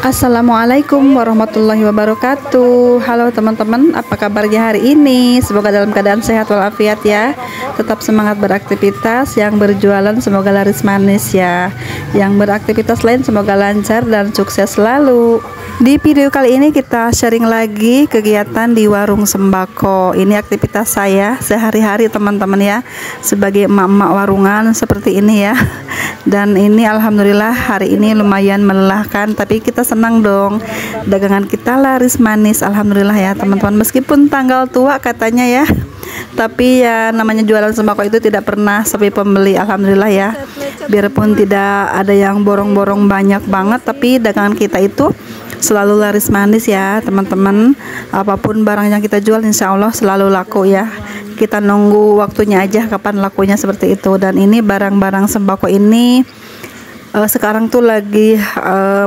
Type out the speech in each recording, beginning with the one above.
Assalamualaikum warahmatullahi wabarakatuh. Halo teman-teman, apa kabarnya hari ini? Semoga dalam keadaan sehat walafiat ya. Tetap semangat beraktivitas, yang berjualan semoga laris manis ya. Yang beraktivitas lain semoga lancar dan sukses selalu. Di video kali ini kita sharing lagi kegiatan di warung sembako. Ini aktivitas saya sehari-hari teman-teman ya, sebagai emak-emak warungan seperti ini ya. Dan ini alhamdulillah hari ini lumayan melelahkan, tapi kita senang dong, dagangan kita laris manis alhamdulillah ya teman-teman. Meskipun tanggal tua katanya ya, tapi ya namanya jualan sembako itu tidak pernah sepi pembeli alhamdulillah ya. Biarpun tidak ada yang borong-borong banyak banget, tapi dagangan kita itu selalu laris manis ya teman-teman. Apapun barang yang kita jual insya Allah selalu laku ya. Kita nunggu waktunya aja kapan lakunya seperti itu. Dan ini barang-barang sembako ini sekarang tuh lagi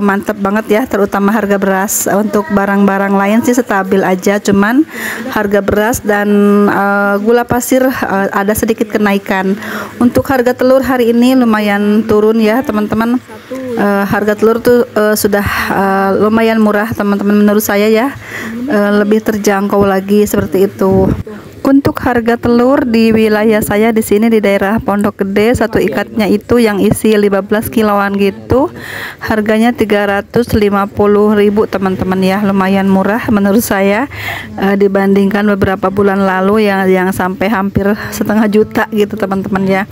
mantep banget ya, terutama harga beras. Untuk barang-barang lain sih stabil aja, cuman harga beras dan gula pasir ada sedikit kenaikan. Untuk harga telur hari ini lumayan turun ya teman-teman. Harga telur tuh sudah lumayan murah teman-teman menurut saya ya, lebih terjangkau lagi seperti itu. Untuk harga telur di wilayah saya di sini di daerah Pondok Gede, satu ikatnya itu yang isi 15 kiloan gitu, harganya 350.000 teman-teman ya, lumayan murah menurut saya dibandingkan beberapa bulan lalu yang sampai hampir setengah juta gitu teman-teman ya.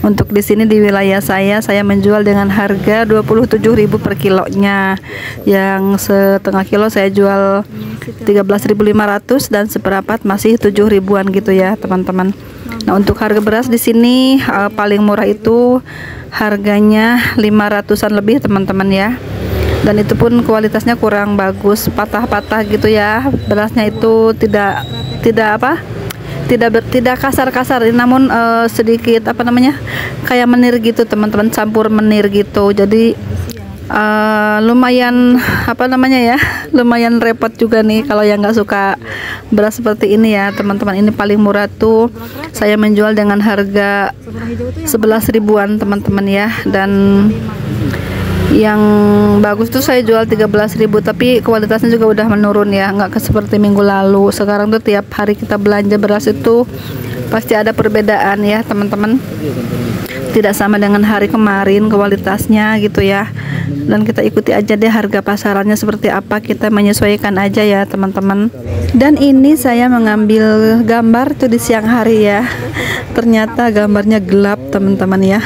Untuk di sini di wilayah saya menjual dengan harga 27.000 per kilonya, yang setengah kilo saya jual 13.500 dan seperempat masih 7.000 gitu ya teman-teman. Nah, untuk harga beras di sini paling murah itu harganya 500-an lebih teman-teman ya. Dan itu pun kualitasnya kurang bagus, patah-patah gitu ya. Berasnya itu tidak kasar-kasar, namun sedikit kayak menir gitu teman-teman, campur menir gitu. Jadi lumayan lumayan repot juga nih kalau yang nggak suka beras seperti ini ya teman-teman. Ini paling murah tuh saya menjual dengan harga 11.000-an teman-teman ya, dan yang bagus tuh saya jual 13.000, tapi kualitasnya juga udah menurun ya, nggak seperti minggu lalu. Sekarang tuh tiap hari kita belanja beras itu pasti ada perbedaan ya teman-teman, tidak sama dengan hari kemarin kualitasnya gitu ya. Dan kita ikuti aja deh harga pasarannya seperti apa, kita menyesuaikan aja ya teman-teman. Dan ini saya mengambil gambar tuh di siang hari ya, ternyata gambarnya gelap teman-teman ya.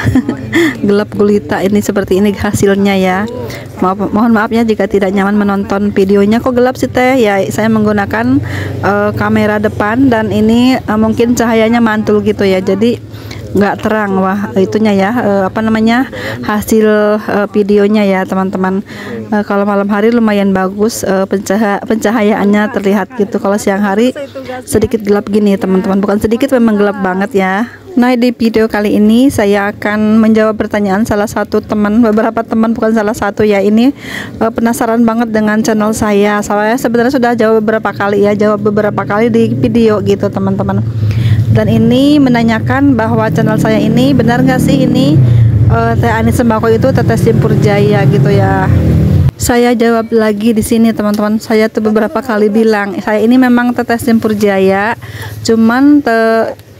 Gelap gulita ini, seperti ini hasilnya ya. Mohon maaf ya jika tidak nyaman menonton videonya. Kok gelap sih teh ya, saya menggunakan kamera depan dan ini mungkin cahayanya mantul gitu ya, jadi nggak terang. Wah itunya ya hasil videonya ya teman-teman. Kalau malam hari lumayan bagus, pencahayaannya terlihat gitu. Kalau siang hari sedikit gelap gini teman-teman, bukan sedikit, memang gelap banget ya. Nah, di video kali ini saya akan menjawab pertanyaan salah satu teman, beberapa teman, bukan salah satu ya. Ini penasaran banget dengan channel saya. Saya sebenarnya sudah jawab beberapa kali di video gitu teman-teman. Dan ini menanyakan bahwa channel saya ini benar nggak sih ini Teh Ani Sembako itu Tetes Simpur Jaya gitu ya. Saya jawab lagi di sini teman-teman. Saya tuh beberapa kali bilang saya ini memang Tetes Simpur Jaya, cuman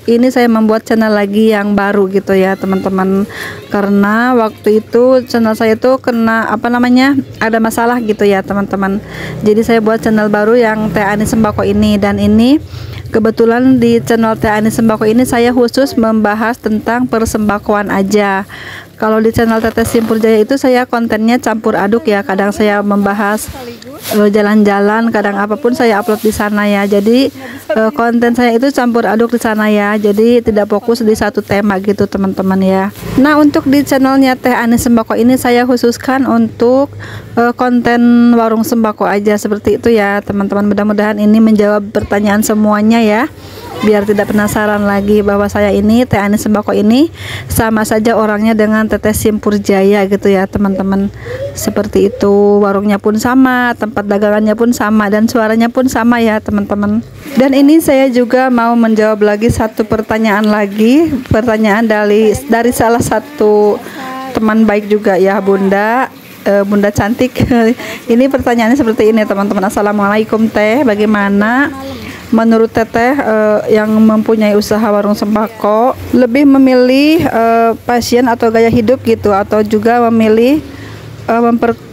ini saya membuat channel lagi yang baru gitu ya teman-teman, karena waktu itu channel saya itu kena ada masalah gitu ya teman-teman. Jadi saya buat channel baru yang Teh Ani Sembako ini, dan ini kebetulan di channel Teh Ani Sembako ini saya khusus membahas tentang persembakoan aja. Kalau di channel Tetes Simpur Jaya itu saya kontennya campur aduk ya. Kadang saya membahas jalan-jalan, kadang apapun saya upload di sana ya. Jadi konten saya itu campur aduk di sana ya. Jadi tidak fokus di satu tema gitu teman-teman ya. Nah, untuk di channelnya Teh Ani Sembako ini saya khususkan untuk konten warung sembako aja seperti itu ya teman-teman. Mudah-mudahan ini menjawab pertanyaan semuanya ya, biar tidak penasaran lagi bahwa saya ini Teh Ani Sembako ini sama saja orangnya dengan Tetes Simpur Jaya gitu ya teman-teman. Seperti itu, warungnya pun sama, tempat dagangannya pun sama, dan suaranya pun sama ya teman-teman. Dan ini saya juga mau menjawab lagi satu pertanyaan dari salah satu teman baik juga ya, Bunda Bunda cantik. Ini pertanyaannya seperti ini teman-teman. Assalamualaikum Teh, bagaimana menurut Teteh yang mempunyai usaha warung sembako lebih memilih passion atau gaya hidup gitu, atau juga memilih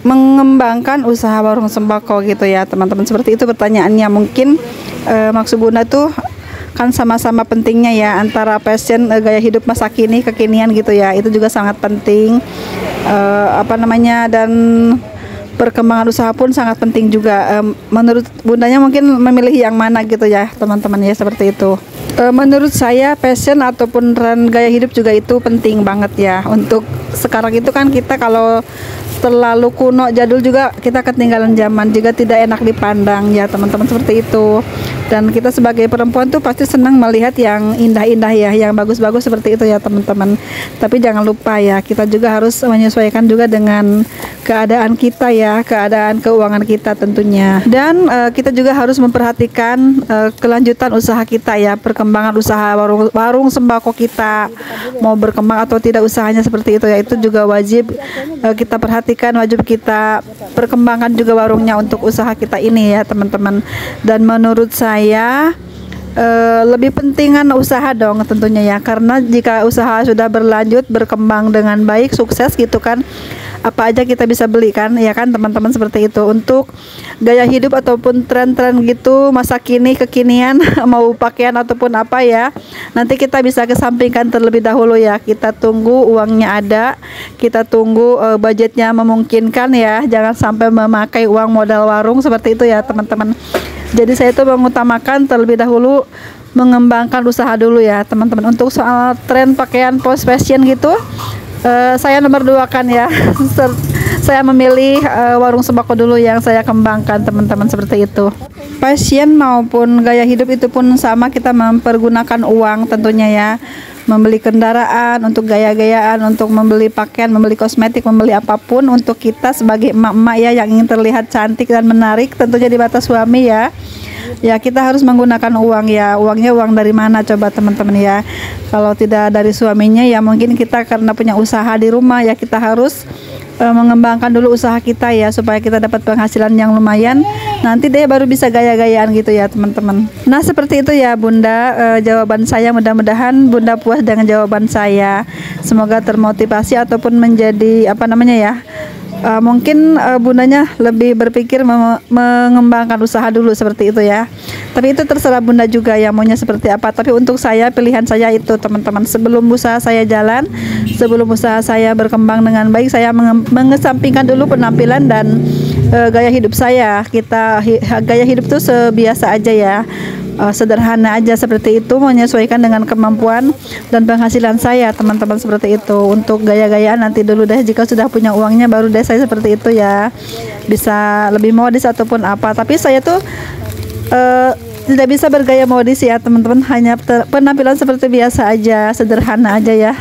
mengembangkan usaha warung sembako gitu ya teman-teman. Seperti itu pertanyaannya. Mungkin maksud Bunda tuh kan sama-sama pentingnya ya, antara passion gaya hidup masa kini kekinian gitu ya, itu juga sangat penting. Dan perkembangan usaha pun sangat penting juga. Menurut Bundanya mungkin memilih yang mana gitu ya teman-teman ya, seperti itu. Menurut saya passion ataupun tren gaya hidup juga itu penting banget ya. Untuk sekarang itu kan kita kalau terlalu kuno jadul juga kita ketinggalan zaman, juga tidak enak dipandang ya teman-teman, seperti itu. Dan kita sebagai perempuan tuh pasti senang melihat yang indah-indah ya, yang bagus-bagus seperti itu ya teman-teman. Tapi jangan lupa ya, kita juga harus menyesuaikan juga dengan keadaan kita ya, keadaan keuangan kita tentunya. Dan kita juga harus memperhatikan kelanjutan usaha kita ya, perkembangan usaha warung sembako kita mau berkembang atau tidak usahanya, seperti itu ya. Itu juga wajib kita perhatikan, wajib kita perkembangkan juga warungnya untuk usaha kita ini ya teman-teman. Dan menurut saya lebih pentingan usaha dong tentunya ya, karena jika usaha sudah berlanjut berkembang dengan baik, sukses gitu kan, apa aja kita bisa beli kan ya kan teman-teman, seperti itu. Untuk gaya hidup ataupun tren-tren gitu masa kini kekinian mau pakaian ataupun apa ya, nanti kita bisa kesampingkan terlebih dahulu ya. Kita tunggu uangnya ada, kita tunggu budgetnya memungkinkan ya, jangan sampai memakai uang modal warung, seperti itu ya teman-teman. Jadi saya itu mengutamakan terlebih dahulu mengembangkan usaha dulu ya teman-teman. Untuk soal tren pakaian post fashion gitu, saya nomor 2 kan ya. Saya memilih warung sembako dulu yang saya kembangkan teman-teman, seperti itu. Passion maupun gaya hidup itu pun sama, kita mempergunakan uang tentunya ya. Membeli kendaraan untuk gaya-gayaan, untuk membeli pakaian, membeli kosmetik, membeli apapun untuk kita sebagai emak-emak ya yang ingin terlihat cantik dan menarik, tentunya di mata suami ya. Ya kita harus menggunakan uang ya. Uangnya uang dari mana coba teman-teman ya? Kalau tidak dari suaminya ya mungkin kita karena punya usaha di rumah ya, kita harus mengembangkan dulu usaha kita ya, supaya kita dapat penghasilan yang lumayan, nanti deh baru bisa gaya-gayaan gitu ya teman-teman. Nah seperti itu ya Bunda, jawaban saya. Mudah-mudahan Bunda puas dengan jawaban saya. Semoga termotivasi ataupun menjadi mungkin Bundanya lebih berpikir mengembangkan usaha dulu, seperti itu ya. Tapi itu terserah Bunda juga ya maunya seperti apa. Tapi untuk saya, pilihan saya itu teman-teman. Sebelum usaha saya jalan, sebelum usaha saya berkembang dengan baik, saya mengesampingkan dulu penampilan dan gaya hidup saya. Gaya hidup tuh sebiasa aja ya, sederhana aja, seperti itu, menyesuaikan dengan kemampuan dan penghasilan saya teman-teman, seperti itu. Untuk gaya-gayaan nanti dulu deh, jika sudah punya uangnya baru deh saya seperti itu ya, bisa lebih modis ataupun apa. Tapi saya tuh tidak bisa bergaya modis ya teman-teman, hanya penampilan seperti biasa aja, sederhana aja ya.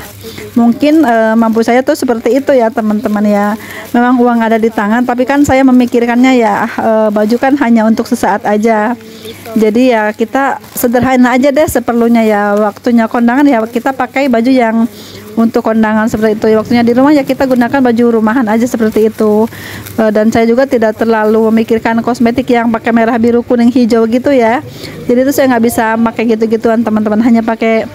Mungkin mampu saya tuh seperti itu ya teman-teman ya. Memang uang ada di tangan, tapi kan saya memikirkannya ya, baju kan hanya untuk sesaat aja. Jadi ya kita sederhana aja deh seperlunya ya. Waktunya kondangan ya kita pakai baju yang untuk kondangan, seperti itu. Waktunya di rumah ya kita gunakan baju rumahan aja, seperti itu. Dan saya juga tidak terlalu memikirkan kosmetik yang pakai merah, biru, kuning, hijau gitu ya. Jadi itu saya nggak bisa pakai gitu-gituan teman-teman. Hanya pakai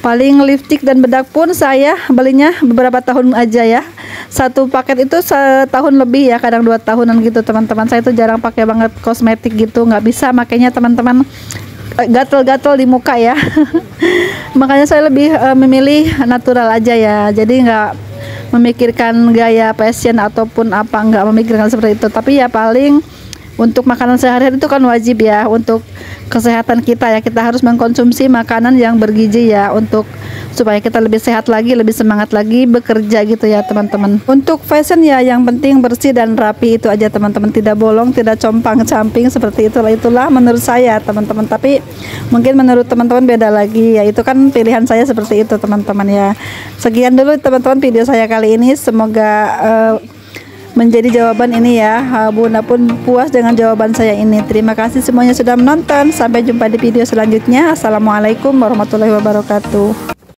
paling lipstick dan bedak pun saya belinya beberapa tahun aja ya. Satu paket itu setahun lebih ya, kadang 2 tahunan gitu teman-teman. Saya itu jarang pakai banget kosmetik gitu, nggak bisa makanya teman-teman, gatel-gatel di muka ya. Makanya saya lebih memilih natural aja ya. Jadi nggak memikirkan gaya fashion ataupun apa, nggak memikirkan seperti itu. Tapi ya paling untuk makanan sehari-hari itu kan wajib ya, untuk kesehatan kita ya. Kita harus mengkonsumsi makanan yang bergizi ya, untuk supaya kita lebih sehat lagi, lebih semangat lagi bekerja gitu ya teman-teman. Untuk fashion ya yang penting bersih dan rapi, itu aja teman-teman. Tidak bolong, tidak compang-camping, seperti itulah menurut saya teman-teman. Tapi mungkin menurut teman-teman beda lagi ya, itu kan pilihan saya seperti itu teman-teman ya. Sekian dulu teman-teman video saya kali ini. Semoga menjadi jawaban ini ya. Bunda pun puas dengan jawaban saya ini. Terima kasih semuanya sudah menonton. Sampai jumpa di video selanjutnya. Assalamualaikum warahmatullahi wabarakatuh.